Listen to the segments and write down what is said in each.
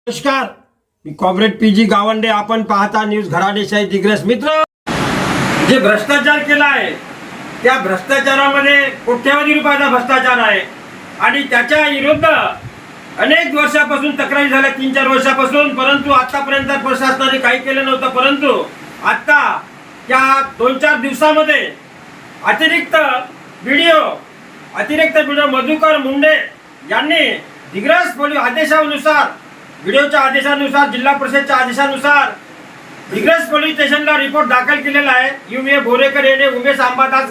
नमस्कार, मी comrade PG Gawande. आपण पाहता न्यूज घराणेशाही दिग्रस. मित्र, जे भ्रष्टाचार केला आहे त्या भ्रष्टाचारामध्ये कोट्यावधी रुपयाचा भ्रष्टाचार आहे आणि त्याच्या विरुद्ध अनेक वर्षापासून तक्रारी झाल्या, 3-4 वर्षापासून. परंतु आतापर्यंत प्रशासनाने काही केलं नव्हतं. परंतु आता त्या 2-4 दिवसामध्ये अतिरिक्त व्हिडिओ मधुकर मुंडे यांनी दिग्रस पोलीस आदेशानुसार, व्हिडिओच्या आदेशानुसार, जिल्हा परिषदच्या आदेशानुसार दिग्रस पोलीस स्टेशनला रिपोर्ट दाखल केलेला आहे. UA बोरेकर यांनी उमेश अंबादास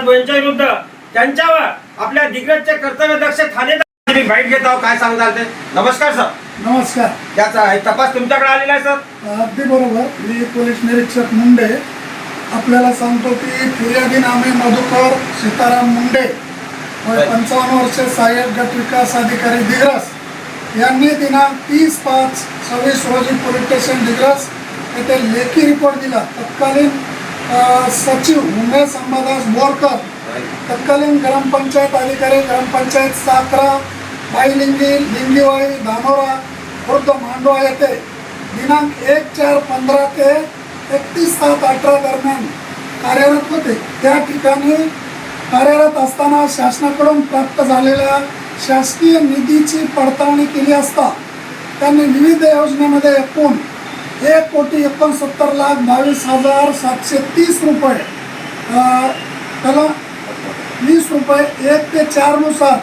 यांच्या विरुद्ध त्यांच्यावर आपल्या दिग्रसचे कर्तव्यदक्ष ठाणेदार बाईट घेत आहोत. काय सांगताल ते? नमस्कार सर. नमस्कार. त्याचा तपास तुमच्याकडे आलेला आहे सर? अगदी बरोबर. मी पोलीस निरीक्षक मुंडे आपल्याला सांगतो की फिर्यादी नामे मधुकर सीताराम मुंडे, 55 वर्षे, सहाय्यक गट विकास अधिकारी दिग्रस, यांनी दिनांक 30/5/26 रोजी पोलीस स्टेशन दिग्रस येथे लेखी रिपोर्ट दिला. तत्कालीन सचिव उमेश अंबादास बोरकर, तत्कालीन ग्रामपंचायत अधिकारी ग्रामपंचायत साखरा, बाईलिंगी, लिंगीवाई, धानोरा खुर्द, मांडवा येथे दिनांक 1/4/15 ते 31/7/18 दरम्यान कार्यरत होते. त्या ठिकाणी कार्यरत असताना शासनाकडून प्राप्त झालेल्या शासकीय निधीची पडताळणी केली असता त्यांनी विविध योजनेमध्ये एकूण 1,69,22,730 रुपये, त्याला 20 रुपये 1 ते 4 नुसार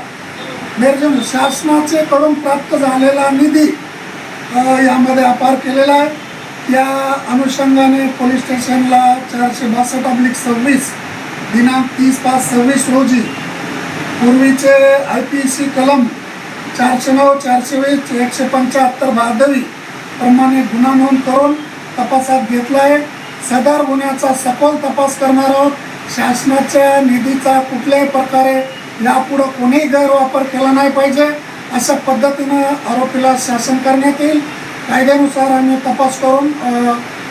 शासनाचे कडून प्राप्त झालेला निधी यामध्ये अपार केलेला आहे. त्या अनुषंगाने पोलीस स्टेशनला 462/26 दिनांक 30/5/26 रोजी पूर्वीचे IPC कलम 409, 420, 175 भादवी प्रमाणे गुन्हा नोंद करून तपासात घेतला आहे. सदर गुन्ह्याचा सखोल तपास करणार आहोत. शासनाच्या निधीचा कुठल्याही प्रकारे यापुढे कोणीही गैरवापर केला नाही पाहिजे अशा पद्धतीनं आरोपीला शासन करण्यात येईल. कायद्यानुसार आम्ही तपास करून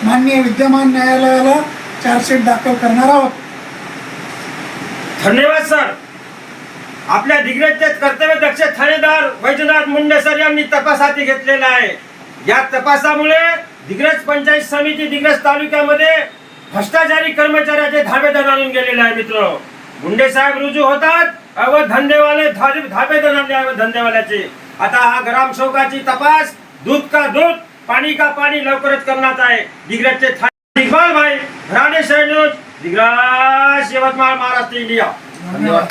माननीय विद्यमान न्यायालयाला चार्जशीट दाखल करणार आहोत. धन्यवाद सर. आपल्या दिग्रसचे कर्तव्यदक्ष ठाणेदार वैजनाथ मुंडे सर यांनी तपास हाती घेतलेला आहे. या तपासामुळे दिग्रस पंचायत समिती दिग्रस तालुक्यामध्ये भ्रष्टाचारी कर्मचाऱ्याचे धाबे दणाणून गेलेले आहे. मित्र, मुंडे साहेब रुजू होतात, अवध धंदेवाले धाबे दणाणले धंदेवाल्याचे. आता हा ग्रामसेवकाची तपास दूध का दूध, पाणी का पाणी लवकरच करण्यात आहे. दिग्रसचे इक्बाल भाई, घराणेशाही न्यूज, दिग्रस, यवतमाळ, महाराष्ट्र, इंडिया. धन्यवाद.